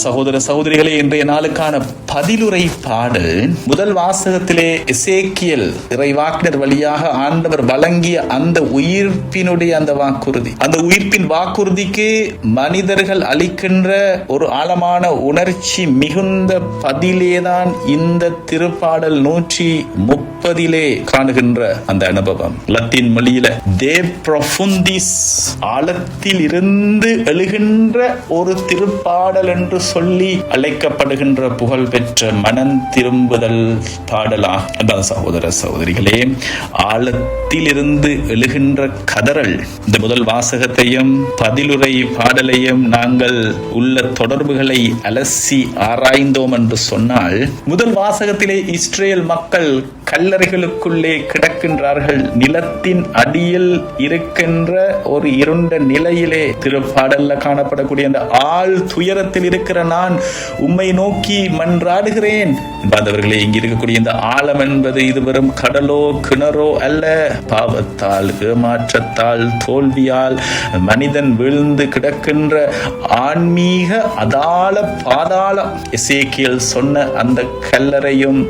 சகோதர சகோதரிகளே, இன்றைய நாளுக்கான பதிலுரை பாடல் முதல் வாசகத்திலே எசேக்கியேல் இறைவாக்கினர் வழியாக ஆண்டவர் வழங்கிய அந்த உயிர்ப்பினுடைய அந்த வாக்குறுதி, அந்த உயிர்ப்பின் வாக்குறுதிக்கு மனிதர்கள் அளிக்கின்ற ஒரு ஆழமான உணர்ச்சி மிகுந்த பதிலேதான் இந்த திருப்பாடல் 130 காணுகின்ற அந்த அனுபவம். லத்தீன் மொழியில தே ப்ரொஃபுண்டிஸ், ஆழத்தில் இருந்து எழுகின்ற ஒரு திருப்பாடல் என்று சொல்லி அழைக்கப்படுகின்ற புகழ் பெற்ற மனம் திரும்புதல் பாடலா. அதான் சகோதர சகோதரிகளே, ஆழத்தில் இருந்து எழுகின்ற கதறல். இந்த முதல் வாசகத்தையும் பதிலுரை பாடலையும் நாங்கள் உள்ள தொடர்புகளை அலசி ஆராய்ந்தோம் என்று சொன்னால், முதல் வாசகத்திலே இஸ்ரேல் மக்கள் கல்லறைகளுக்குள்ளே கிடக்கின்றார்கள். நிலத்தின் அடியில் இருக்கின்ற ஒரு இருண்ட நிலையிலே திருப்பாடல்ல காணப்படக்கூடிய அந்த ஆள் துயரத்தில் இருக்கிற நான் உம்மை நோக்கி மன்றாடுகிறேன். பாதவர்களே, இங்கு இருக்கக்கூடிய இந்த ஆழம் என்பது இது வெறும் கடலோ கிணறோ அல்ல. பாவத்தால், ஏமாற்றத்தால், தோல்வியால் மனிதன் விழுந்து கிடக்கின்ற ஆன்மீக அதாள பாதாளம். எசேக்கியேல் சொன்ன அந்த கல்லறையும்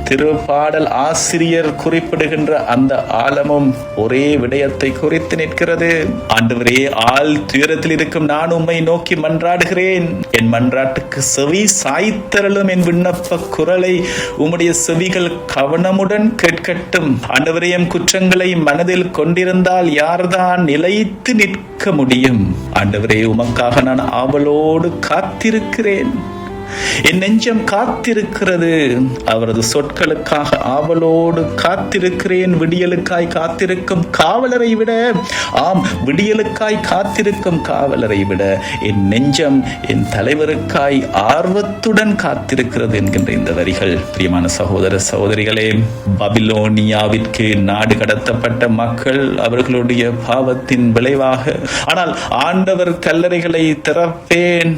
திருப்பாடல் ஆசிரியர் குறிப்பிடுகின்ற அந்த ஆழமும் ஒரே விடயத்தை குறித்து நிற்கிறது. ஆண்டவரே, ஆள் துயரத்தில் இருக்கும் நான் உம்மை நோக்கி மன்றாடுகிறேன். என் மன்றாட்டுக்கு செவி சாய்த்தரலும். என் விண்ணப்ப குரலை உம்முடைய செவிகள் கவனமுடன் கேட்கட்டும். ஆண்டவரே, என் குற்றங்களை மனதில் கொண்டிருந்தால் யார்தான் நிலைத்து நிற்க முடியும்? ஆண்டவரே, உமக்காக நான் ஆவலோடு காத்திருக்கிறேன். என் நெஞ்சம் காத்திருக்கிறது. அவரது சொற்களுக்காக ஆவலோடு காத்திருக்கிறேன். விடியலுக்காய் காத்திருக்கும் காவலரை விட, ஆம், விடியலுக்காய் காத்திருக்கும் காவலரை விட என் நெஞ்சம் என் தலைவருக்காய் ஆர்வத்துடன் காத்திருக்கிறது என்கின்ற இந்த வரிகள். பிரியமான சகோதர சகோதரிகளே, பாபிலோனியாவிற்கு நாடு கடத்தப்பட்ட மக்கள் அவர்களுடைய பாவத்தின் விளைவாக, ஆனால் ஆண்டவர் கல்லறைகளை திறப்பேன்,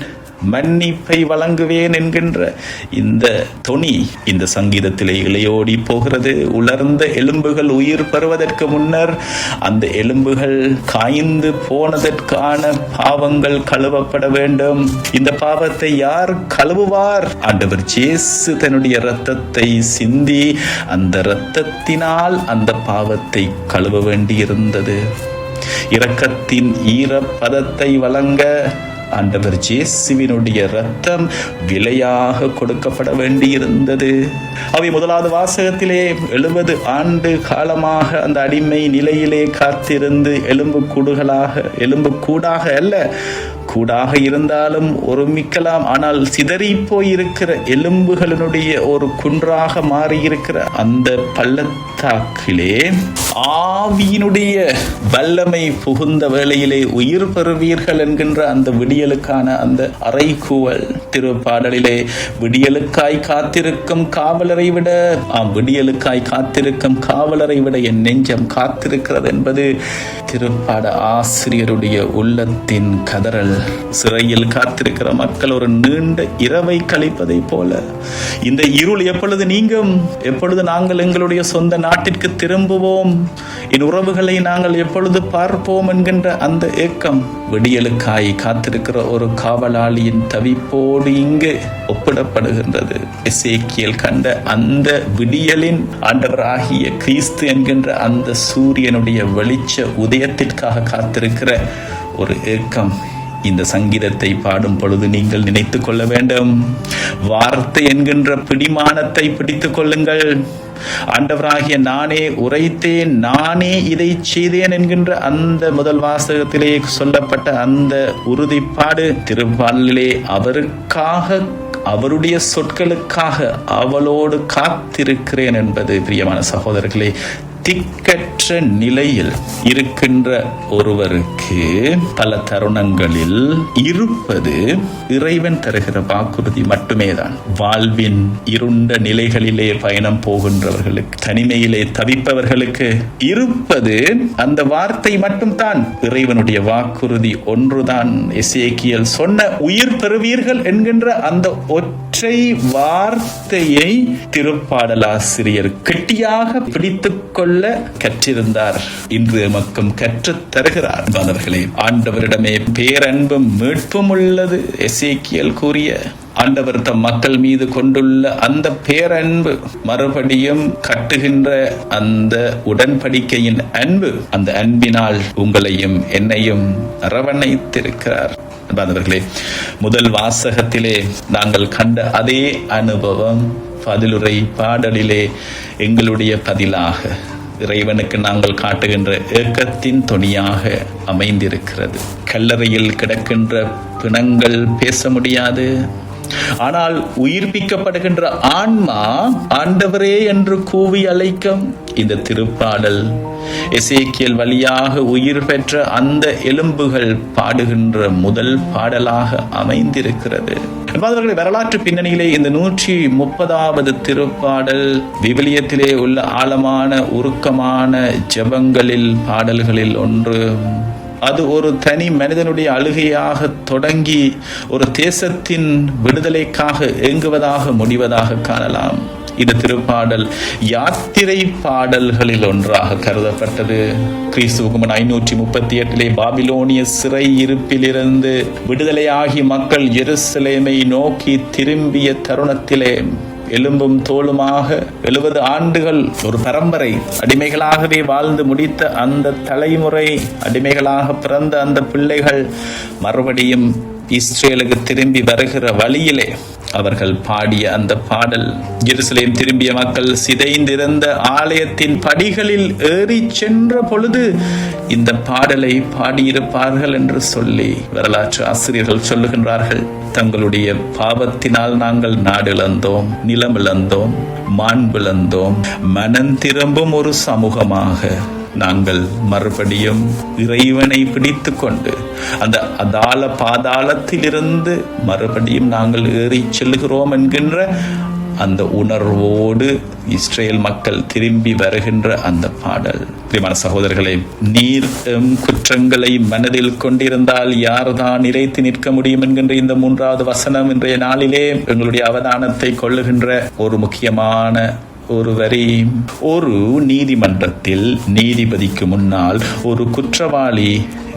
மன்னிப்பை வழங்குவேன் என்கின்ற இந்த தொனி இந்த சங்கீதத்திலே இளையோடி போகிறது. உலர்ந்த எலும்புகள் உயிர் பெறுவதற்கு முன்னர் அந்த எலும்புகள் காய்ந்து போனதற்கான பாவங்கள் கழுவப்பட வேண்டும். இந்த பாவத்தை யார் கழுவுவார்? ஆண்டவர் இயேசு தன்னுடைய இரத்தத்தை சிந்தி அந்த இரத்தத்தினால் அந்த பாவத்தை கழுவ வேண்டியிருந்தது. இரக்கத்தின் ஈரப்பதத்தை வழங்க ஆண்டவர் இயேசுவினுடைய இரத்தம் விலையாக கொடுக்கப்பட வேண்டியிருந்தது. அவை முதலாவது வாசகத்திலே 70 ஆண்டு காலமாக அந்த அடிமை நிலையிலே காத்திருந்து எலும்பு கூடாக அல்ல, கூடாக இருந்தாலும் ஒருமிக்கலாம், ஆனால் சிதறி போயிருக்கிற எலும்புகளினுடைய ஒரு குன்றாக மாறியிருக்கிற அந்த பள்ளத்தாக்கிலே ஆவியினுடைய வல்லமை புகுந்த வேளையிலே உயிர் பெறுவீர்கள் என்கின்ற அந்த விடியலுக்கான அந்த அறைகூவல் திருப்பாடலிலே, விடியலுக்காய் காத்திருக்கும் காவலரை விட, விடியலுக்காய் காத்திருக்கும் காவலரை விட என் நெஞ்சம் காத்திருக்கிறது என்பது திருப்பாட ஆசிரியருடைய உள்ளத்தின் கதறல். சிறையில் காத்திருக்கிற மக்கள் ஒரு நீண்ட இரவை கழிப்பதை போல இந்த இருள் எப்பொழுது நீங்கும், எப்பொழுது நாங்கள் எங்களுடைய சொந்த நாட்டிற்கு திரும்புவோம், என் உறவுகளை நாங்கள் எப்பொழுது பார்ப்போம் என்கின்ற அந்த ஏக்கம் விடியலுக்காய் காத்திருக்கிற ஒரு காவலாளியின் தவிப்போடு இங்கு ஒப்பிடப்படுகின்றது. எசேக்கியேல் கண்ட அந்த விடியலின் ஆண்டவராகிய கிறிஸ்து என்கின்ற அந்த சூரியனுடைய வெளிச்ச உதயத்திற்காக காத்திருக்கிற ஒரு ஏக்கம் இந்த சங்கீதத்தை பாடும் பொழுது நீங்கள் நினைத்து கொள்ள வேண்டும். வார்த்தை என்கின்ற பிடிமானத்தை பிடித்துக் கொள்ளுங்கள். ஆண்டவராகிய நானே உரைத்தேன், நானே இதை செய்தேன் என்கின்ற அந்த முதல் வாசகத்திலே சொல்லப்பட்ட அந்த உறுதிப்பாடு திருப்பாடலிலே அவருக்காக, அவருடைய சொற்களுக்காக அவளோடு காத்திருக்கிறேன் என்பது பிரியமான சகோதரர்களே, திக்கற்ற நிலையில் இருக்கின்ற ஒருவருக்கு பல தருணங்களில் இருப்பது இறைவன் தருகிற வாக்குறுதி மட்டுமே தான். வாழ்வின் இருண்ட நிலைகளிலே பயணம் போகின்றவர்களுக்கு, தனிமையிலே தவிப்பவர்களுக்கு இருப்பது அந்த வார்த்தை மட்டும்தான், இறைவனுடைய வாக்குறுதி ஒன்றுதான். எசேக்கியேல் சொன்ன உயிர் பெறுவீர்கள் என்கின்ற அந்த ஒற்றை வார்த்தையை திருப்பாடலாசிரியர் கெட்டியாக பிடித்துக் கொள்ள கொள்ள கற்றிருந்தார். இன்று எமக்கும் கற்றுத் தருகிறார். மாணவர்களே, ஆண்டவரிடமே பேரன்பும் மீட்பும் உள்ளது. எசேக்கியேல் கூறிய ஆண்டவர் தம் மக்கள் மீது கொண்டுள்ள அந்த பேரன்பு, மறுபடியும் கட்டுகின்ற அந்த உடன்படிக்கையின் அன்பு, அந்த அன்பினால் உங்களையும் என்னையும் அரவணைத்திருக்கிறார். அன்பானவர்களே, முதல் வாசகத்திலே நாங்கள் கண்ட அதே அனுபவம் பதிலுரை பாடலிலே எங்களுடைய பதிலாக இறைவனுக்கு நாங்கள் காட்டுகின்ற ஏக்கத்தின் துணியாக அமைந்திருக்கிறது. கல்லறையில் கிடக்கின்ற பிணங்கள் பேச முடியாது. ஆனால் உயிர்ப்பிக்கப்படுகின்ற ஆன்மா ஆண்டவரே என்று கூவி அழைக்கும் இந்த திருப்பாடல் எசேக்கியேல் வழியாக உயிர் பெற்ற அந்த எலும்புகள் பாடுகின்ற முதல் பாடலாக அமைந்திருக்கிறது. வரலாற்று பின்னணியிலே இந்த 130வது திருப்பாடல் விவிலியத்திலே உள்ள ஆழமான உருக்கமான ஜெபங்களில் பாடல்களில் ஒன்று. அது ஒரு தனி மனிதனுடைய அழுகையாக தொடங்கி ஒரு தேசத்தின் விடுதலைக்காக ஏங்குவதாக முடிவதாக காணலாம். இந்த திருப்பாடல் யாத்திரை பாடல்களில் ஒன்றாக கருதப்பட்டது. கிறிஸ்துவுக்கு முன் 538 பாபிலோனிய சிறை இருப்பிலிருந்து விடுதலையாகி மக்கள் எருசலேமை நோக்கி திரும்பிய தருணத்திலே எலும்பும் தோளுமாக 70 ஆண்டுகள் ஒரு பரம்பரை அடிமைகளாகவே வாழ்ந்து முடித்த அந்த தலைமுறை, அடிமைகளாக பிறந்த அந்த பிள்ளைகள் மறுபடியும் இஸ்ரேலுக்கு திரும்பி வருகிற வழியிலே அவர்கள் பாடிய அந்த பாடல், எருசலேம் திரும்பிய மக்கள் சிதைந்திருந்த ஆலயத்தின் படிகளில் ஏறி சென்ற பொழுது இந்த பாடலை பாடியிருப்பார்கள் என்று சொல்லி வரலாற்று ஆசிரியர்கள் சொல்லுகின்றார்கள். தங்களுடைய பாவத்தினால் நாங்கள் நாடிழந்தோம், நிலமிழந்தோம், மாண்பிழந்தோம். மனம் திரும்பும் ஒரு சமூகமாக நாங்கள் மறுபடியும் இறைவனை பிடித்து கொண்டு அந்த அதாள பாதாளத்திலிருந்து மறுபடியும் நாங்கள் ஏறி செல்கிறோம் என்கின்ற அந்த உணர்வோடு இஸ்ரேல் மக்கள் திரும்பி வருகின்ற அந்த பாடல். பிரியமான சகோதரர்களே, நீர் குற்றங்களை மனதில் கொண்டிருந்தால் யார்தான் நிலைத்து நிற்க முடியும் என்கின்ற இந்த 3வது வசனம் இன்றைய நாளிலே எங்களுடைய அவதானத்தை கொள்ளுகின்ற ஒரு முக்கியமான ஒரு வரி. ஒரு நீதிமன்றத்தில் நீதிபதிக்கு முன்னால் ஒரு குற்றவாளி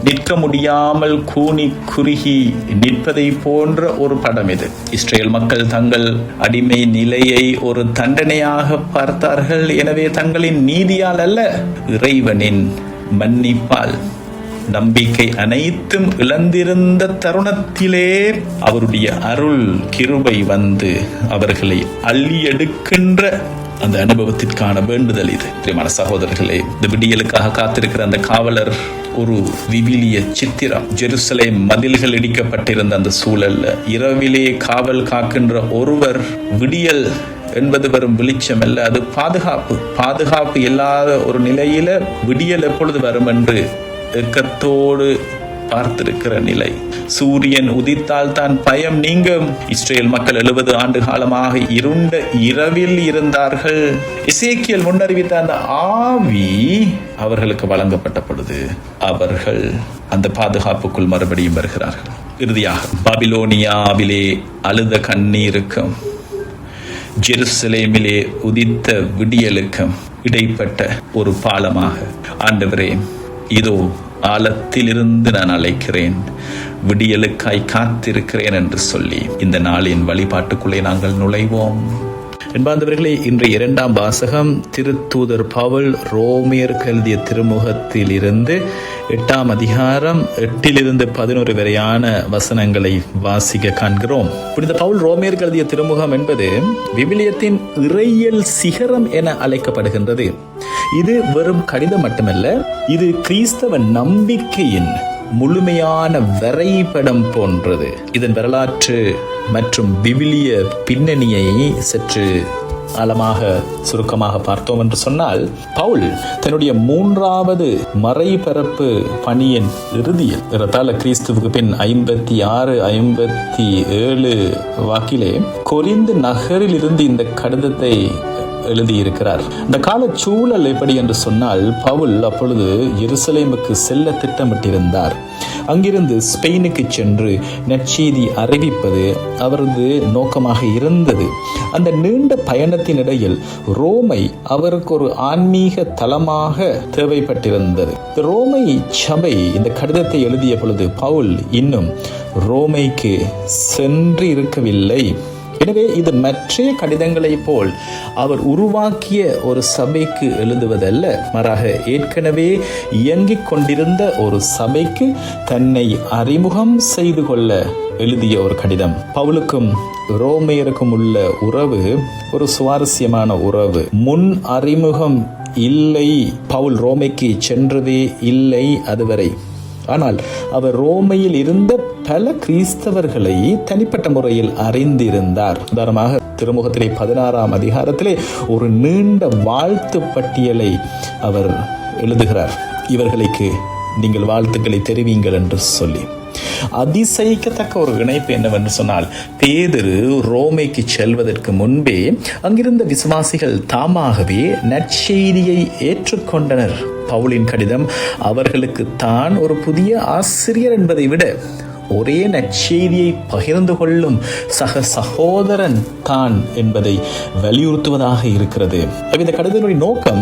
நிற்க முடியாமல் கூனி குறுகி நிற்பதை போன்ற ஒரு படம் இது. இஸ்ரேல் மக்கள் தங்கள் அடிமை நிலையை ஒரு தண்டனையாக பார்த்தார்கள். எனவே தங்களின் நீதியால் அல்ல, இறைவனின் மன்னிப்பால் நம்பிக்கை அனைத்தும் இழந்திருந்த தருணத்திலே அவருடைய அருள் கிருபை வந்து அவர்களை அள்ளி எடுக்கின்ற அந்த அனுபவத்திற்கான வேண்டுதல் இது. பிரியமான சகோதரர்களே, இந்த விடியலுக்காக காத்திருக்கிற அந்த காவலர் ஒரு விவிலிய சித்திரம். ஜெருசலேம் மதில்கள் இடிக்கப்பட்டிருந்த அந்த சூழல்ல இரவிலே காவல் காக்கின்ற ஒருவர், விடியல் என்பது வரும் வெளிச்சம் அல்ல, அது பாதுகாப்பு இல்லாத ஒரு நிலையில விடியல் எப்பொழுது வரும் என்று ஏக்கத்தோடு பார்த்திருக்கிற நிலை. சூரியன் உதித்தால் தான் பயம் நீங்கும். இஸ்ரேல் மக்கள் 70 ஆண்டு காலமாக இருண்ட இரவில் இருந்தார்கள். எசேக்கியேல் முன்னறிவித்த அந்த ஆவி அவர்களுக்கு வழங்கப்பட்ட பொழுது அவர்கள் அந்த பாதுகாப்புக்குள் மறுபடியும் வருகிறார்கள். இறுதியாக பாபிலோனியாவிலே அழுத கண்ணீருக்கும் ஜெருசலேமிலே உதித்த விடியலுக்கும் இடைப்பட்ட ஒரு பாலமாக, ஆண்டவரே, இதோ ஆழத்திலிருந்து நான் அழைக்கிறேன், விடியலுக்காய் காத்திருக்கிறேன் என்று சொல்லி இந்த நாளின் வழிபாட்டுக்குள்ளே நாங்கள் நுழைவோம். என்பாந்தவர்களே, இன்றைய 2ஆம் வாசகம் திருத்தூதர் பவுல் ரோமியருக்கு எழுதிய திருமுகத்தில் இருந்து 8ஆம் அதிகாரம் 8 to 11 வரையான வசனங்களை வாசிக்க காண்கிறோம். புனித பவுல் ரோமியருக்கு எழுதிய திருமுகம் என்பது விவிலியத்தின் இறையியல் சிகரம் என அழைக்கப்படுகின்றது. இது வெறும் கடிதம் மட்டுமல்ல, இது கிறிஸ்தவ நம்பிக்கையின் முழுமையான வரைபடம் போன்றது. இதன் வரலாற்று மற்றும் விவிலிய பின்னணியை சற்று ஆழமாக சுருக்கமாக பார்த்தோம் என்று சொன்னால், பவுல் தன்னுடைய 3வது மறைபரப்பு பணியின் இறுதியில் ஏறத்தாழ கிறிஸ்துவுக்கு பின் 56-57 வாக்கிலே கொரிந்து நகரில் இருந்து இந்த கடிதத்தை எழுதியிருக்கிறார். இந்த கால சூழல் எப்படி என்று சொன்னால், பவுல் அப்பொழுது எருசலேமுக்கு செல்ல திட்டமிட்டிருந்தார். அங்கிருந்து ஸ்பெயினுக்கு சென்று நற்செய்தி அறிவிப்பது அவரது நோக்கமாக இருந்தது. அந்த நீண்ட பயணத்தின் இடையில் ரோமை அவருக்கு ஒரு ஆன்மீக தலமாக தேவைப்பட்டிருந்தது. ரோமை சபை இந்த கடிதத்தை எழுதிய பொழுது பவுல் இன்னும் ரோமைக்கு சென்று இருக்கவில்லை. எனவே இது மற்ற கடிதங்களை போல் அவர் உருவாக்கிய ஒரு சபைக்கு எழுதுவதல்ல, மாறாக ஏற்கனவே இயங்கிக் கொண்டிருந்த ஒரு சபைக்கு தன்னை அறிமுகம் செய்து கொள்ள எழுதிய ஒரு கடிதம். பவுலுக்கும் ரோமையருக்கும் உள்ள உறவு ஒரு சுவாரஸ்யமான உறவு. முன் அறிமுகம் இல்லை, பவுல் ரோமைக்கு சென்றதே இல்லை அதுவரை. ஆனால் அவர் ரோமையில் இருந்த பல கிறிஸ்தவர்களை தனிப்பட்ட முறையில் அறிந்திருந்தார். உதாரணமாக திருமுகத்திலே 16ஆம் அதிகாரத்திலே ஒரு நீண்ட வாழ்த்து பட்டியலை அவர் எழுதுகிறார். இவர்களுக்கு நீங்கள் வாழ்த்துக்களை தெரிவிங்கள் என்று சொல்லி. அதிசயிக்கத்தக்க ஒரு இணைப்பு என்னவென்று சொன்னால், பேதுரு ரோமைக்கு செல்வதற்கு முன்பே அங்கிருந்த விசுவாசிகள் தாமாகவே நற்செய்தியை ஏற்றுக்கொண்டனர். பவுலின் கடிதம் அவர்களுக்கு தான் ஒரு புதிய ஆசிரியர் என்பதை விட ஒரே நற்செய்தியை பகிர்ந்து கொள்ளும் சக சகோதரன் தான் என்பதை வலியுறுத்துவதாக இருக்கிறது. இந்த கடிதத்தினுடைய நோக்கம்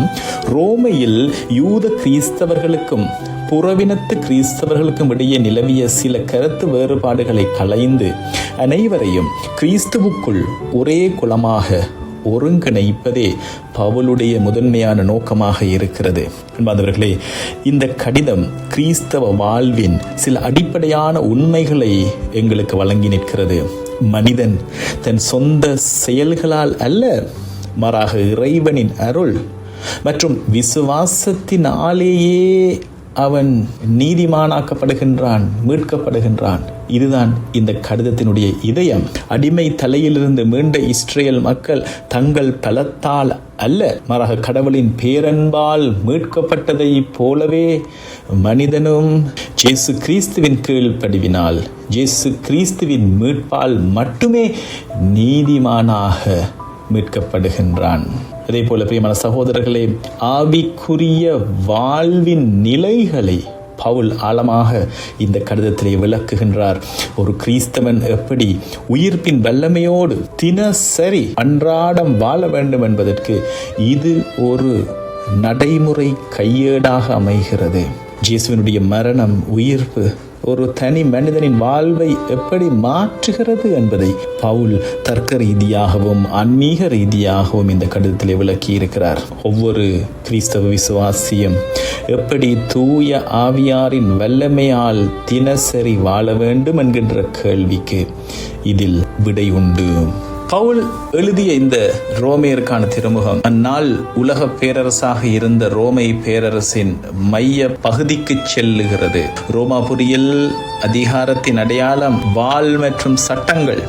ரோமையில் யூத கிறிஸ்தவர்களுக்கும் புறவினத்து கிறிஸ்தவர்களுக்கும் இடையே நிலவிய சில கருத்து வேறுபாடுகளை களைந்து அனைவரையும் கிறிஸ்துவுக்குள் ஒரே குலமாக ஒருங்கிணைப்பதே பவுலுடைய முதன்மையான நோக்கமாக இருக்கிறது. என்பவர்களே, இந்த கடிதம் கிறிஸ்தவ வாழ்வின் சில அடிப்படையான உண்மைகளை எங்களுக்கு வழங்கி நிற்கிறது. மனிதன் தன் சொந்த செயல்களால் அல்ல, மாறாக இறைவனின் அருள் மற்றும் விசுவாசத்தினாலேயே அவன் நீதிமானாக்கப்படுகின்றான், மீட்கப்படுகின்றான். இதுதான் இந்த கடிதத்தினுடைய இதயம். அடிமை தலையிலிருந்து மீண்ட இஸ்ரேல் மக்கள் தங்கள் பலத்தால் அல்ல, மாறாக கடவுளின் பேரன்பால் மீட்கப்பட்டதை போலவே மனிதனும் இயேசு கிறிஸ்துவின் கீழ்ப்படிவினால், இயேசு கிறிஸ்துவின் மீட்பால் மட்டுமே நீதிமானாக மீட்கப்படுகின்றான். அதே போல பிரியமான சகோதரர்களே, ஆவிக்குரிய வாழ்வின் நிலைகளை பவுல் ஆழமாக இந்த கடிதத்திலே விளக்குகின்றார். ஒரு கிறிஸ்தவன் எப்படி உயிர்ப்பின் வல்லமையோடு தினசரி அன்றாடம் வாழ வேண்டும் என்பதற்கு இது ஒரு நடைமுறை கையேடாக அமைகிறது. இயேசுவினுடைய மரணம், உயிர்ப்பு ஒரு தனி மனிதனின் வாழ்வை எப்படி மாற்றுகிறது என்பதை பவுல் தர்க்க ரீதியாகவும் ஆன்மீக ரீதியாகவும் இந்த கடிதத்திலே விளக்கி இருக்கிறார். ஒவ்வொரு கிறிஸ்தவ விசுவாசியும் எப்படி தூய ஆவியாரின் வல்லமையால் தினசரி வாழ வேண்டும் என்கின்ற கேள்விக்கு இதில் விடை உண்டு. பவுல் எழுதிய இந்த ரோமையருக்கான திருமுகம் அந்நாள் உலக பேரரசாக இருந்த ரோமை பேரரசின் மைய பகுதிக்கு செல்லுகிறது. ரோமாபுரியில் அதிகாரத்தின் அடையாளம் வாள் மற்றும் சட்டங்கள்.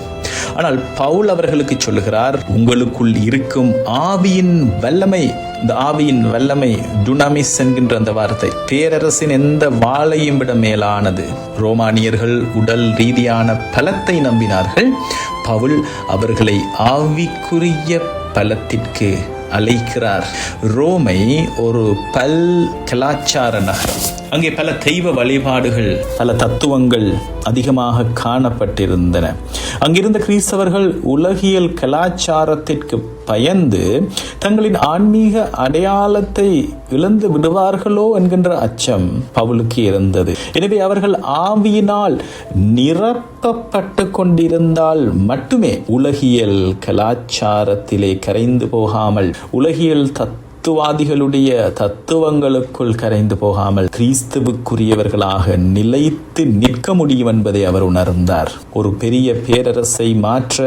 ஆனால் பவுல் அவர்களுக்கு சொல்லுகிறார், உங்களுக்குள் இருக்கும் ஆவியின் வல்லமை. இந்த ஆவியின் வல்லமை டுனாமிஸ் என்கின்ற அந்த வார்த்தை பேரரசின் எந்த வாளையும் விட மேலானது. ரோமானியர்கள் உடல் ரீதியான பலத்தை நம்பினார்கள். பவுல் அவர்களை ஆவிக்குரிய பலத்திற்கு அழைக்கிறார். ரோமை ஒரு பல் கலாச்சார நகரம். அங்கே பல தெய்வ வழிபாடுகள், பல தத்துவங்கள் அதிகமாக காணப்பட்டிருந்தன. அங்கிருந்த கிறிஸ்தவர்கள் உலகியல் கலாச்சாரத்திற்கு பயந்து தங்களின் ஆன்மீக அடையாளத்தை இழந்து விடுவார்களோ என்கின்ற அச்சம் பவுலுக்கு இருந்தது. எனவே அவர்கள் ஆவியினால் நிரப்பப்பட்டு கொண்டிருந்தால் மட்டுமே உலகியல் கலாச்சாரத்திலே கரைந்து போகாமல், உலகியல் தத்துவாதிகளுடைய தத்துவங்களுக்குள் கரைந்து போகாமல் கிறிஸ்துவுக்குரியவர்களாக நிலைத்து நிற்க முடியும் என்பதை அவர் உணர்ந்தார். ஒரு பெரிய பேரரசை மாற்ற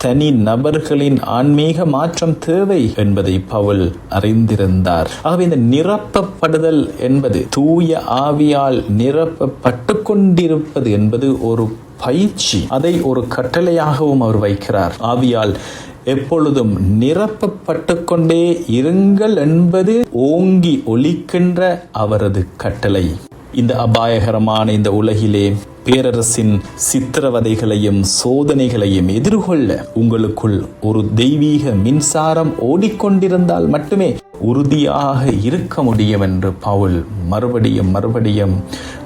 தனி நபர்களின் ஆன்மீக மாற்றம் தேவை என்பதை பவுல் அறிந்திருந்தார். ஆகவே இந்த நிரப்பப்படுதல் என்பது, தூய ஆவியால் நிரப்பப்பட்டு கொண்டிருப்பது என்பது ஒரு பயிற்சி. அதை ஒரு கட்டளையாகவும் அவர் வைக்கிறார். ஆவியால் எப்பொழுதும் நிரப்பப்பட்டு கொண்டே இருங்கள் என்பது ஓங்கி ஒலிக்கின்ற அவரது கட்டளை. இந்த அபாயகரமான இந்த உலகிலே பேரரசின் சித்திரவதைகளையும் சோதனைகளையும் எதிர்கொள்ள உங்களுக்குள் ஒரு தெய்வீக மின்சாரம் ஓடிக்கொண்டிருந்தால் மட்டுமே உறுதியாக இருக்க முடியும் என்று பவுல் மறுபடியும்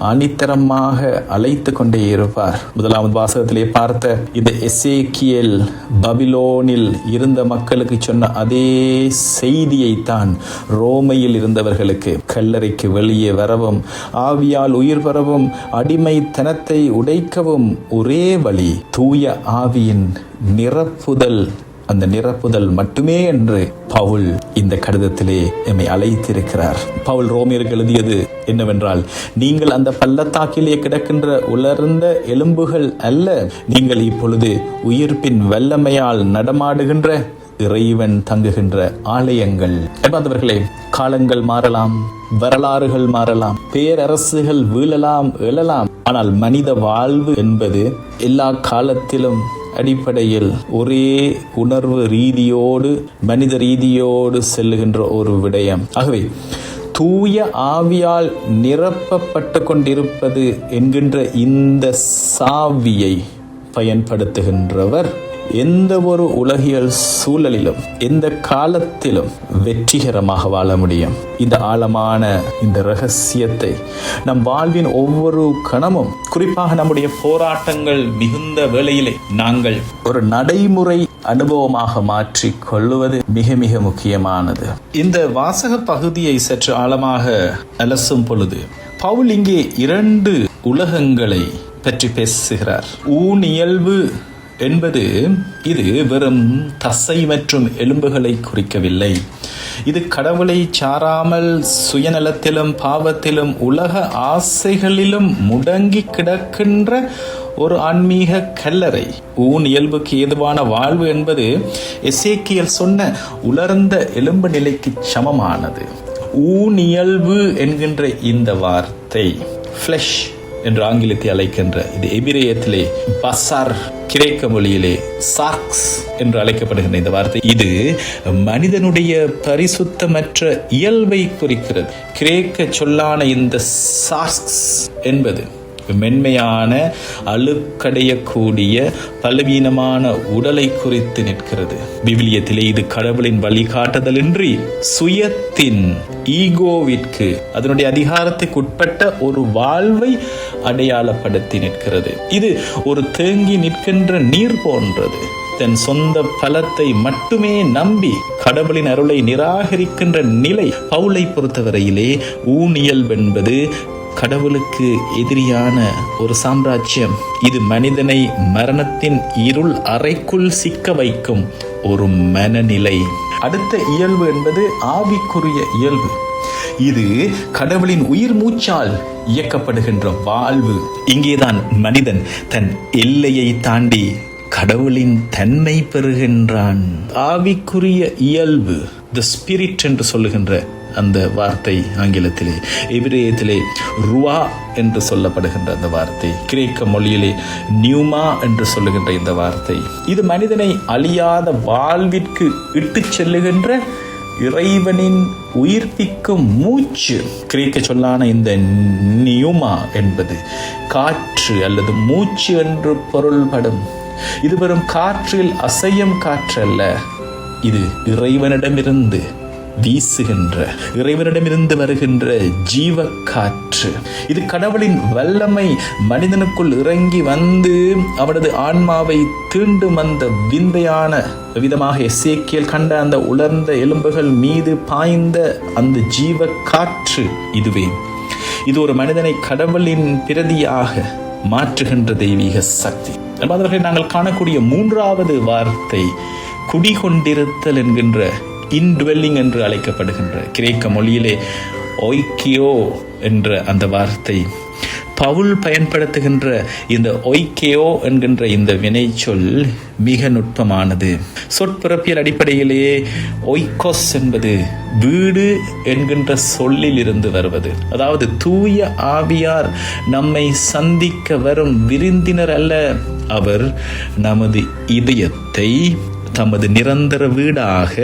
ஆணித்தரமாக அழைத்து கொண்டே இருப்பார். முதலாவது வாசகத்திலே பார்த்த இந்த எசேக்கியேல் பபிலோனில் இருந்த மக்களுக்கு சொன்ன அதே செய்தியைத்தான் ரோமையில் இருந்தவர்களுக்கு, கல்லறைக்கு வெளியே வரவும் ஆவியால் உயிர் பெறவும் அடிமைத்தனத்தை உடைக்கவும் ஒரே வழி தூய ஆவியின் நிரப்புதல், அந்த நிரப்புதல் மட்டுமே என்று பவுல் இந்த கடிதத்திலே எம்மை அழைத்திருக்கிறார். பவுல் ரோமியருக்கு எழுதியது என்னவென்றால், நீங்கள் அந்த பள்ளத்தாக்கிலே கிடக்கின்ற உலர்ந்த எலும்புகள் அல்ல, நீங்கள் இப்பொழுது உயிர்ப்பின் வல்லமையால் நடமாடுகின்ற இறைவன் தங்குகின்ற ஆலயங்கள். என்பவர்களே, காலங்கள் மாறலாம், வரலாறுகள் மாறலாம், பேரரசுகள் வீழலாம், எழலாம், ஆனால் மனித வாழ்வு என்பது எல்லா காலத்திலும் அடிப்படையில் ஒரே உணர்வு ரீதியோடு, மனித ரீதியோடு செல்லுகின்ற ஒரு விடயம். ஆகவே தூய ஆவியால் நிரப்பப்பட்டு கொண்டிருப்பது என்கின்ற இந்த சாவியை பயன்படுத்துகின்றவர் எந்த ஒரு உலகியல் சூழலிலும் எந்த காலத்திலும் வெற்றிகரமாக வாழ முடியும். இந்த ஆழமான இந்த இரகசியத்தை நம் வாழ்வின் ஒவ்வொரு கணமும், குறிப்பாக நம்முடைய போராட்டங்கள் மிகுந்த வேளையிலே நாங்கள் ஒரு நடைமுறை அனுபவமாக மாற்றிக் கொள்வது மிக மிக முக்கியமானது. இந்த வாசக பகுதியை சற்று ஆழமாக அலசும் பொழுது பவுல் இங்கே 2 உலகங்களை பற்றி பேசுகிறார். ஊனியல்பு என்பது இது வெறும் தசை மற்றும் எலும்புகளை குறிக்கவில்லை. இது கடவுளை சாராமல் சுயநலத்திலும் பாவத்திலும் உலக ஆசைகளிலும் முடங்கி கிடக்கின்ற ஒரு ஆன்மீக கல்லறை. ஊன் இயல்புக்கு ஏதுவான வாழ்வு என்பது எசேக்கியேல் சொன்ன உலர்ந்த எலும்பு நிலைக்கு சமமானது. ஊனியல்பு என்கின்ற இந்த வார்த்தை ஃப்ளஷ் என்று ஆங்கிலத்தை அழைக்கின்ற, இது எபிரேயத்திலே பசார், கிரேக்க மொழியிலே சார்க்ஸ் என்று அழைக்கப்படுகின்ற இந்த வார்த்தை, இது மனிதனுடைய பரிசுத்தமற்ற இயல்பை குறிக்கிறது. கிரேக்க சொல்லான இந்த சார்க்ஸ் என்பது மென்மையான, அழுக்கடையக்கூடிய, பலவீனமான உடலை குறித்து நிற்கிறது. விவிலியத்திலே இது கடவுளின் வழிகாட்டுதலின்றி சுயத்தின், ஈகோவிற்கு, அதனுடைய அதிகாரத்துக்கு உட்பட்ட ஒரு வாழ்வை அடையாளப்படுத்தி நிற்கிறது. இது ஒரு தேங்கி நிற்கின்ற நீர் போன்றது. தன் சொந்த பலத்தை மட்டுமே நம்பி கடவுளின் அருளை நிராகரிக்கின்ற நிலை. பவுலை பொறுத்தவரையிலே ஊனியல்பு என்பது கடவுளுக்கு எதிரியான ஒரு சாம்ராஜ்யம். இது மனிதனை மரணத்தின் இருள் அறைக்குள் சிக்க வைக்கும் ஒரு மனநிலை. அடுத்த இயல்பு என்பது ஆவிக்குரிய இயல்பு. இது கடவுளின் உயிர் மூச்சால் இயக்கப்படுகின்ற வாழ்வு. இங்கேதான் மனிதன் தன் எல்லையை தாண்டி கடவுளின் தன்மை பெறுகின்றான். ஆவிக்குரிய இயல்பு, தி ஸ்பிரிட் என்று சொல்லுகின்ற அந்த வார்த்தை ஆங்கிலத்திலே, எபிரேயத்திலே ருவா என்று சொல்லப்படுகின்ற அந்த வார்த்தை, கிரேக்க மொழியிலே நியூமா என்று சொல்லுகின்ற இந்த வார்த்தை, இது மனிதனை அழியாத வாழ்விற்கு இட்டு செல்லுகின்ற இறைவனின் உயிர்ப்பிக்கும் மூச்சு. கிரேக்க சொல்லான இந்த நியூமா என்பது காற்று அல்லது மூச்சு என்று பொருள்படும். இது வெறும் காற்றில் அசையும் காற்றல்ல, இது இறைவனிடமிருந்து வீசுகின்ற, இறைவனிடமிருந்து வருகின்ற ஜீவ காற்று. இது கடவுளின் வல்லமை மனிதனுக்குள் இறங்கி வந்து அவனது ஆன்மாவை தீண்டும் அந்த விந்தையான விதமாக எசேக்கியேல் கண்ட அந்த உலர்ந்த எலும்புகள் மீது பாய்ந்த அந்த ஜீவ காற்று. இதுவே இது ஒரு மனிதனை கடவுளின் பிரதியாக மாற்றுகின்ற தெய்வீக சக்தி. நாங்கள் காணக்கூடிய 3வது வார்த்தை குடிகொண்டிருத்தல் என்கின்ற, இன்டுவெல்லிங் என்று அழைக்கப்படுகின்ற, கிரேக்க மொழியிலே ஒய்கியோ என்ற அந்த வார்த்தை. பவுல் பயன்படுத்துகின்ற இந்த ஒய்கேயோ என்கின்ற இந்த வினை சொல் மிக நுட்பமானது. சொற்பிறப்பியல் அடிப்படையிலேயே ஒய்கோஸ் என்பது வீடு என்கின்ற சொல்லில் இருந்து வருவது. அதாவது தூய ஆவியார் நம்மை சந்திக்க வரும் விருந்தினர் அல்ல, அவர் நமது இதயத்தை தமது நிரந்தர வீடாக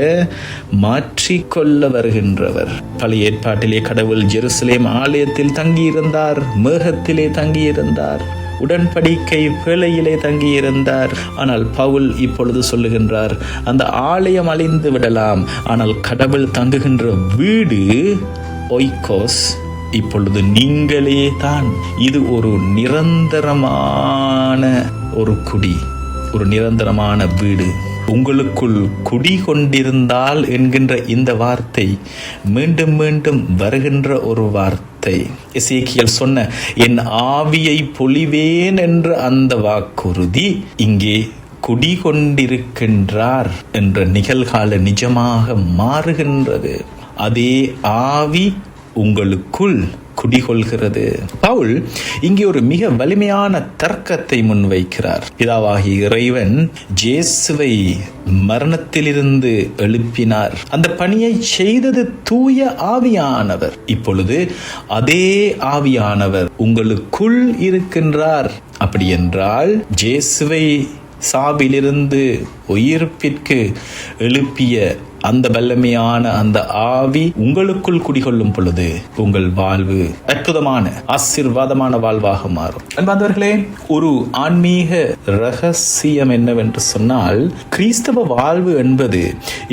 மாற்றிக்கொள்ள வருகின்றவர். பழைய ஏற்பாட்டிலே கடவுள் ஜெருசலேம் ஆலயத்தில் தங்கியிருந்தார், மேகத்திலே தங்கியிருந்தார். உடன்படிக்கை வேளையிலே தங்கியிருந்தார். ஆனால் பவுல் இப்பொழுது சொல்லுகின்றார், அந்த ஆலயம் அழிந்து விடலாம், ஆனால் கடவுள் தங்குகின்ற வீடு ஒய்கோஸ் இப்பொழுது நீங்களே தான். இது ஒரு நிரந்தரமான ஒரு குடி, ஒரு நிரந்தரமான வீடு. உங்களுக்குள் குடி கொண்டிருந்தால் என்கின்ற இந்த வார்த்தை மீண்டும் மீண்டும் வருகின்ற ஒரு வார்த்தை. எசேக்கியேல் சொன்ன என் ஆவியை பொழிவேன் என்ற அந்த வாக்குறுதி இங்கே குடிகொண்டிருக்கின்றார் என்ற நிகழ்கால நிஜமாக மாறுகின்றது. அதே ஆவி உங்களுக்குள் குடிகொள்கிறது. பவுல் இங்கே ஒரு மிக வலிமையான தர்க்கத்தை முன்வைக்கிறார். பிதாவாகிய இறைவன் இயேசுவை மரணத்திலிருந்து எழுப்பினார். அந்த பணியை செய்தது தூய ஆவியானவர். இப்பொழுது அதே ஆவியானவர் உங்களுக்குள் இருக்கின்றார். அப்படி என்றால் இயேசுவை சாவிலிருந்து உயிர்ப்பிற்கு எழுப்பிய அந்த வல்லமையான அந்த ஆவி உங்களுக்குள் குடிகொள்ளும் பொழுது உங்கள் வாழ்வு அற்புதமான ஆசீர்வாதமான வாழ்வாக மாறும். அன்பார்ந்தவர்களே, ஒரு ஆன்மீக ரகசியம் என்னவென்று சொன்னால், கிறிஸ்தவ வாழ்வு என்பது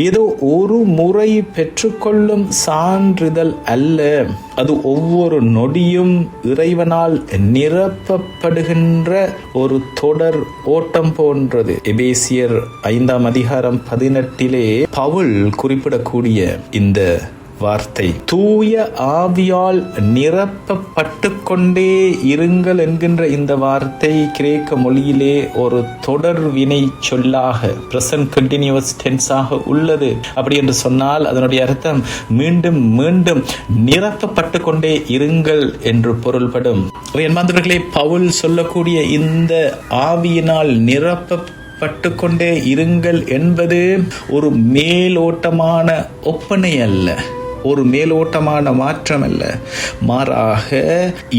ஏதோ ஒரு முறை பெற்றுக்கொள்ளும் சான்றிதழ் அல்ல. அது ஒவ்வொரு நொடியும் இறைவனால் நிரப்பப்படுகின்ற ஒரு தொடர் ஓட்டம் போன்றது. எபேசியர் 5:18 பவுல் குறிப்பிடக்கூடிய இந்த வார்த்தை, தூய ஆவியால் நிரப்பப்பட்டு கொண்டே இருங்கள் என்கின்ற இந்த வார்த்தை கிரேக்க மொழியிலே ஒரு தொடர் வினை சொல்லாக பிரசன்ட் கண்டினியூஸ் டென்ஸாக உள்ளது. அப்படி என்று சொன்னால் அதனுடைய அர்த்தம் மீண்டும் மீண்டும் நிரப்பப்பட்டு கொண்டே இருங்கள் என்று பொருள்படும். என்பவர்களே, பவுல் சொல்லக்கூடிய இந்த ஆவியினால் பட்டுக்கொண்டே இருங்கள் என்பது ஒரு மேலோட்டமான ஒப்பனை அல்ல, ஒரு மேலோட்டமான மாற்றம் அல்ல. மாறாக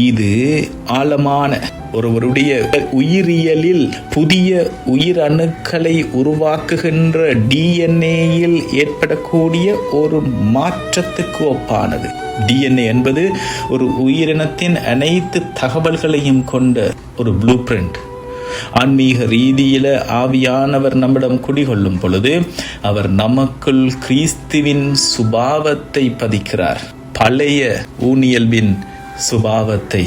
இது ஆழமான ஒருவருடைய உயிரியலில் புதிய உயிரணுக்களை உருவாக்குகின்ற டிஎன்ஏயில் ஏற்படக்கூடிய ஒரு மாற்றத்துக்கு ஒப்பானது. டிஎன்ஏ என்பது ஒரு உயிரினத்தின் அனைத்து தகவல்களையும் கொண்ட ஒரு ப்ளூ பிரிண்ட். ஆன்மீக ரீதியில ஆவியானவர் நம்மிடம் குடிகொள்ளும் பொழுது அவர் நமக்குள் கிறிஸ்துவின் சுபாவத்தை பதிக்கிறார். பழைய ஊனியல்பின் சுபாவத்தை,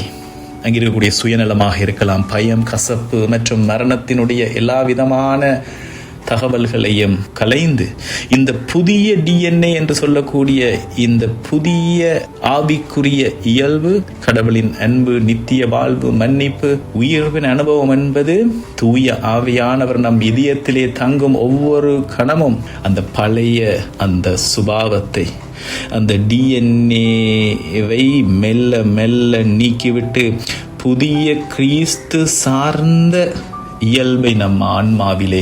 அங்கிருக்கக்கூடிய சுயநலமாக இருக்கலாம், பயம், கசப்பு மற்றும் மரணத்தினுடைய எல்லா விதமான தகவல்களையும் கலைந்து இந்த புதிய டிஎன்ஏ என்று சொல்லக்கூடிய இந்த புதிய ஆவிக்குரிய இயல்பு, கடவுளின் அன்பு, நித்திய வாழ்வு, மன்னிப்பு, உயிர்வின் அனுபவம் என்பது தூய ஆவியானவர் நம் இதயத்திலே தங்கும் ஒவ்வொரு கணமும் அந்த பழைய அந்த சுபாவத்தை, அந்த டிஎன்ஏவை மெல்ல மெல்ல நீக்கிவிட்டு புதிய கிறிஸ்து சார்ந்த இயல்பை நம்ம ஆன்மாவிலே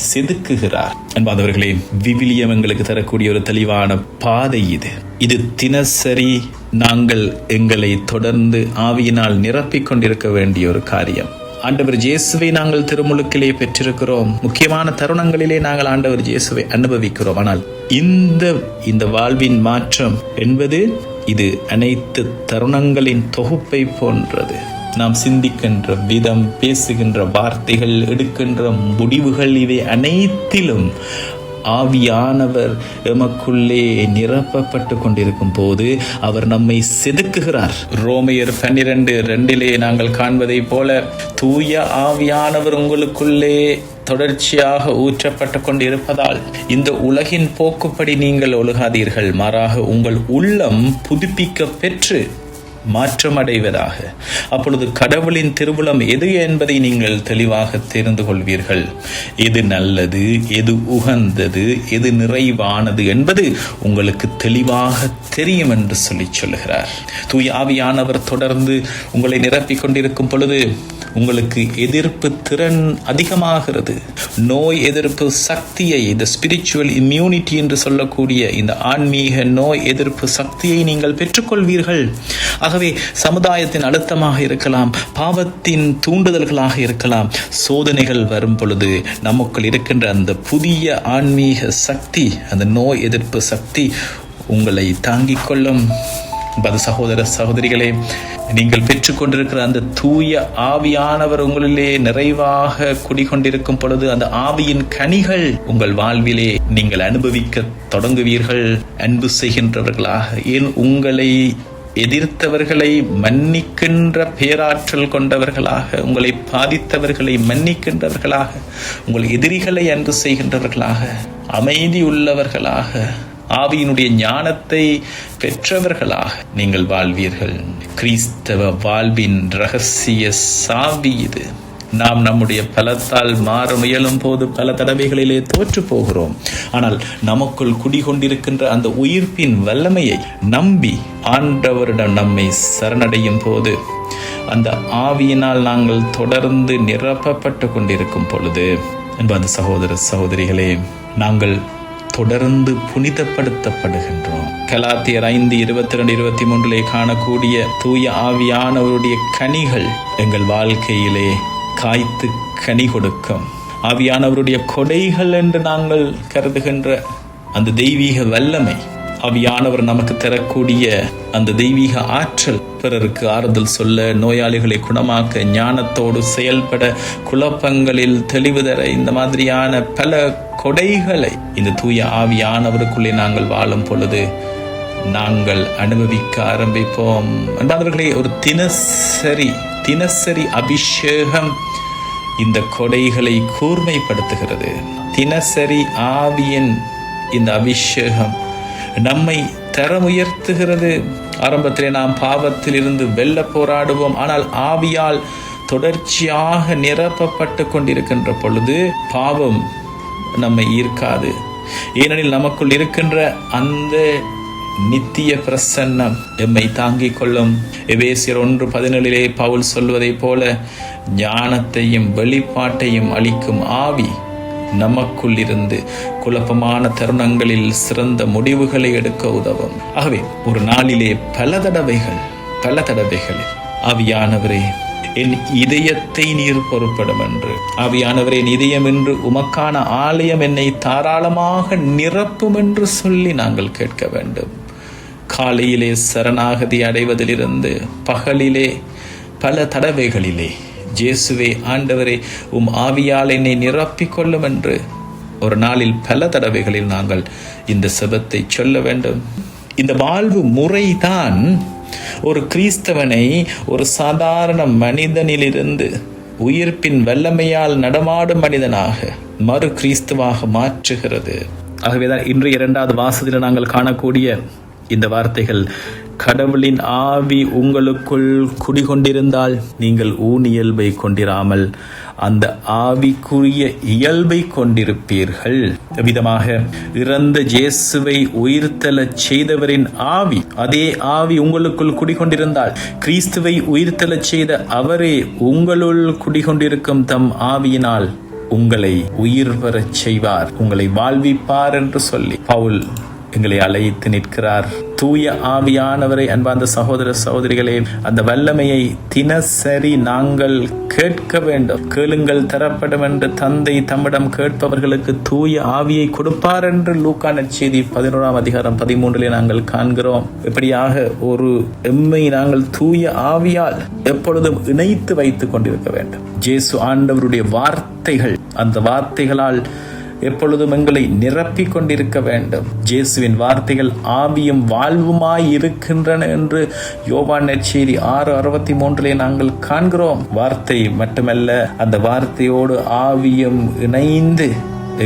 செதுக்குகிறார். அன்பாதவர்களே, விவிலியம் எங்களுக்கு தரக்கூடிய ஒரு தெளிவான பாதை இது தினசரி நாங்கள் எங்களை தொடர்ந்து ஆவியினால் நிரப்பிக் கொண்டிருக்க வேண்டிய ஒரு காரியம். ஆண்டவர் இயேசுவை நாங்கள் திருமுழுக்கிலே பெற்றிருக்கிறோம். முக்கியமான தருணங்களிலே நாங்கள் ஆண்டவர் இயேசுவை அனுபவிக்கிறோம். ஆனால் இந்த வாழ்வின் மாற்றம் என்பது இது அனைத்து தருணங்களின் தொகுப்பை போன்றது. நாம் சிந்திக்கின்ற விதம், பேசுகின்ற வார்த்தைகள், எடுக்கின்ற முடிவுகள், இவை அனைத்திலும் ஆவியானவர் எமக்குள்ளே நிரப்பப்பட்டு கொண்டிருக்கும் போது அவர் நம்மை செதுக்குகிறார். ரோமையர் 12:2 நாங்கள் காண்பதை போல தூய ஆவியானவர் உங்களுக்குள்ளே தொடர்ச்சியாக ஊற்றப்பட்டு கொண்டிருப்பதால் இந்த உலகின் போக்குப்படி நீங்கள் ஒழுகாதீர்கள். மாறாக உங்கள் உள்ளம் புதுப்பிக்க பெற்று மாற்றமடைவதாக. அப்பொழுது கடவுளின் திருவுளம் எது என்பதை நீங்கள் தெளிவாக தெரிந்து கொள்வீர்கள். எது நல்லது, எது உகந்தது, எது நிறைவானது என்பது உங்களுக்கு தெளிவாக தெரியும் என்று சொல்லுகிறார். தூய ஆவியானவர் தொடர்ந்து உங்களை நிரப்பிக் கொண்டிருக்கும் பொழுது உங்களுக்கு எதிர்ப்பு திறன் அதிகமாகிறது. நோய் எதிர்ப்பு சக்தியை, இந்த ஸ்பிரிச்சுவல் இம்யூனிட்டி என்று சொல்லக்கூடிய இந்த ஆன்மீக நோய் எதிர்ப்பு சக்தியை நீங்கள் பெற்றுக்கொள்வீர்கள். ஆகவே சமுதாயத்தின் அழுத்தமாக இருக்கலாம், பாவத்தின் தூண்டுதல்களாக இருக்கலாம், சோதனைகள் வரும் பொழுது நமக்குள் இருக்கின்ற அந்த புதிய ஆன்மீக சக்தி, அந்த நோய் எதிர்ப்பு சக்தி உங்களை தாங்கிக் கொள்ளும். சகோதர சகோதரிகளே, நீங்கள் பெற்றுக்கொண்டிருக்கிற அந்த தூய ஆவியானவர் உங்களிலே நிறைவாக குடிகொண்டிருக்கும் பொழுது அந்த ஆவியின் கனிகள் உங்கள் வாழ்விலே நீங்கள் அனுபவிக்க தொடங்குவீர்கள். அன்பு செய்கின்றவர்களாக, ஏன் உங்களை எதிர்த்தவர்களை மன்னிக்கின்ற பேராற்றல் கொண்டவர்களாக, உங்களை பாதித்தவர்களை மன்னிக்கின்றவர்களாக, உங்கள் எதிரிகளை அன்பு செய்கின்றவர்களாக, அமைதி உள்ளவர்களாக, ஆவியினுடைய ஞானத்தை பெற்றவர்களாக நீங்கள் வாழ்வீர்கள். கிறிஸ்தவ வாழ்வின் இரகசிய சாவி இது. நாம் நம்முடைய பலத்தால் மாற முயலும் போது பல தடவைகளிலே தோற்று போகிறோம். ஆனால் நமக்குள் குடிகொண்டிருக்கின்ற அந்த உயிர்ப்பின் வல்லமையை நம்பி ஆண்டவரிடம் நம்மை சரணடையும் போது அந்த ஆவியினால் நாங்கள் தொடர்ந்து நிரப்பப்பட்டு கொண்டிருக்கும் பொழுது, என்பது சகோதர சகோதரிகளே, நாங்கள் தொடர்ந்து புனிதப்படுத்தப்படுகின்றோம். கலாத்தியர் 5:22-23 காணக்கூடிய தூய ஆவியானவருடைய கனிகள் எங்கள் வாழ்க்கையிலே காய்த்து கனி கொடுக்கும். ஆவியானவருடைய கொடைகள் என்று நாங்கள் கருதுகின்ற அந்த தெய்வீக வல்லமை, ஆவியானவர் நமக்கு தரக்கூடிய அந்த தெய்வீக ஆற்றல், பிறருக்கு ஆறுதல் சொல்ல, நோயாளிகளை குணமாக்க, ஞானத்தோடு செயல்பட, குழப்பங்களில் தெளிவு தர, இந்த மாதிரியான பல கொடைகளை இந்த தூய ஆவியானவருக்குள்ளே நாங்கள் வாழும் பொழுது நாங்கள் அனுபவிக்க ஆரம்பிப்போம். அன்பானவர்களே, ஒரு தினசரி அபிஷேகம் இந்த கொடைகளை கூர்மைப்படுத்துகிறது. தினசரி ஆவியின் இந்த அபிஷேகம் நம்மை தரம் உயர்த்துகிறது. ஆரம்பத்திலே நாம் பாவத்தில் இருந்து வெல்ல போராடுவோம். ஆனால் ஆவியால் தொடர்ச்சியாக நிரப்பப்பட்டு கொண்டிருக்கின்ற பொழுது பாவம் நம்மை ஈர்க்காது. ஏனெனில் நமக்குள் இருக்கின்ற அந்த நித்திய பிரசன்னம் எம்மை தாங்கிக் கொள்ளும். எபேசியர் 1:17 பவுல் சொல்வதை போல ஞானத்தையும் வெளிப்பாட்டையும் அளிக்கும் ஆவி நமக்குள் இருந்து குழப்பமான தருணங்களில் சிறந்த முடிவுகளை எடுக்க உதவும். ஆகவே ஒரு நாளிலே பல தடவைகளில் ஆவியானவரே, என் இதயத்தை நீர் பொறுப்படும் என்று, ஆவியானவரே, என் இதயம் என்று உமக்கான ஆலயம், என்னை தாராளமாக நிரப்பும் என்று சொல்லி நாங்கள் கேட்க வேண்டும். காலையிலே சரணாகதி அடைவதிலிருந்து பகலிலே பல தடவைகளிலே, இயேசுவே, ஆண்டவரே, உம் ஆவியால் என்னை நிரப்பிக் கொள்ளும் என்று ஒரு நாளில் பல தடவைகளில் நாங்கள் இந்த செபத்தை சொல்ல வேண்டும். இந்த வாழ்வு முறைதான் ஒரு கிறிஸ்தவனை ஒரு சாதாரண மனிதனிலிருந்து உயிர்ப்பின் வல்லமையால் நடமாடும் மனிதனாக மறு கிறிஸ்துவாக மாற்றுகிறது. ஆகவேதான் இன்று 2வது வாசகத்தில் நாங்கள் காணக்கூடிய இந்த வார்த்தைகள், கடவுளின் ஆவி உங்களுக்குள் குடிகொண்டிருந்தால் நீங்கள் ஊனியல்பை கொண்டிராமல் அந்த ஆவிக்குரிய இயல்பை கொண்டிருப்பீர்கள். விதமாக இறந்த இயேசுவை உயிர்த்தெழச் செய்தவரின் ஆவி, அதே ஆவி உங்களுக்குள் குடிகொண்டிருந்தால் கிறிஸ்துவை உயிர்த்தெழச் செய்த அவரே உங்களுள் குடிகொண்டிருக்கும் தம் ஆவியினால் உங்களை உயிர் பெறச் செய்வார், உங்களை வாழ்விப்பார் என்று சொல்லி பவுல் எங்களை அழைத்து நிற்கிறார். தூய ஆவியானவரை, அன்பார்ந்த சகோதர சகோதரிகளே, அந்த வல்லமையை தினசரி நாங்கள் கேட்க வேண்டும். கேளுங்கள் தரப்படும் என்று தந்தை தம்மிடம் கேட்பவர்களுக்கு தூய ஆவியை கொடுப்பார் என்று லூக்கா நற்செய்தி 11:13 நாங்கள் காண்கிறோம். இப்படியாக ஒரு எம்மை நாங்கள் தூய ஆவியால் எப்பொழுதும் இணைத்து வைத்துக் கொண்டிருக்க வேண்டும். இயேசு ஆண்டவருடைய வார்த்தைகள், அந்த வார்த்தைகளால் எப்பொழுதும் எங்களை நிரப்பிக் கொண்டிருக்க வேண்டும். இயேசுவின் வார்த்தைகள் ஆவியும் வாழ்வுமாய் இருக்கின்றன என்று யோவான் நற்செய்தி 6:63 நாங்கள் காண்கிறோம். வார்த்தை மட்டுமல்ல, அந்த வார்த்தையோடு ஆவியும் இணைந்து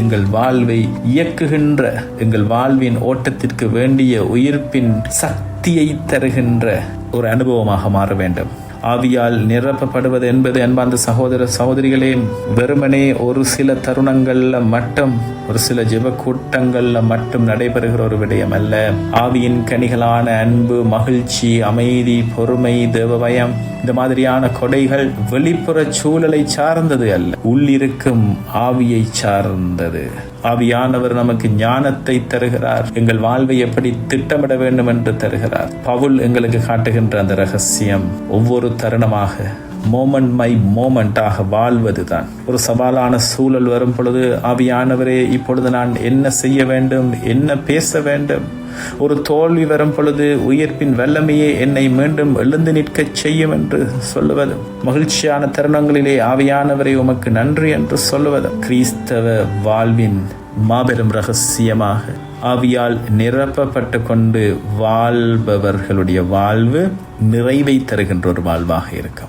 எங்கள் வாழ்வை இயக்குகின்ற, எங்கள் வாழ்வின் ஓட்டத்திற்கு வேண்டிய உயிர்ப்பின் சக்தியை தருகின்ற ஒரு அனுபவமாக மாற வேண்டும். ஆவியால் நிரப்பப்படுவது என்பது, அன்பார்ந்த சகோதர சகோதரிகளே, வெறுமனே ஒரு சில தருணங்கள்ல மட்டும், ஒரு சில ஜெப கூட்டங்கள்ல மட்டும் நடைபெறுகிற ஒரு விடயம் அல்ல. ஆவியின் கனிகளான அன்பு, மகிழ்ச்சி, அமைதி, பொறுமை, தேவபயம், இந்த மாதிரியான கொடைகள் வெளிப்புற சூழலை சார்ந்தது அல்ல, உள்ளிருக்கும் ஆவியை சார்ந்தது. ஆவியானவர் நமக்கு ஞானத்தை தருகிறார், எங்கள் வாழ்வை எப்படி திட்டமிட வேண்டும் என்று தருகிறார். பவுல் எங்களுக்கு காட்டுகின்ற அந்த ரகசியம், ஒவ்வொரு தருணமாக மோமெண்ட் பை மோமெண்டாக வாழ்வது தான். ஒரு சவாலான சூழல் வரும் பொழுது ஆவியானவரே இப்பொழுது நான் என்ன செய்ய வேண்டும், என்ன பேச வேண்டும், ஒரு தோல்வி வரும் பொழுது உயிர்ப்பின் வல்லமையே என்னை மீண்டும் எழுந்து நிற்க செய்யும் என்று சொல்லுவதும், மகிழ்ச்சியான தருணங்களிலே ஆவியானவரை உமக்கு நன்றி என்று சொல்லுவதும் கிறிஸ்தவ வாழ்வின் மாபெரும் ரகசியமாக ஆவியால் நிரப்பப்பட்டு கொண்டு வாழ்பவர்களுடைய வாழ்வு நிறைவை தருகின்ற ஒரு வாழ்வாக இருக்கும்.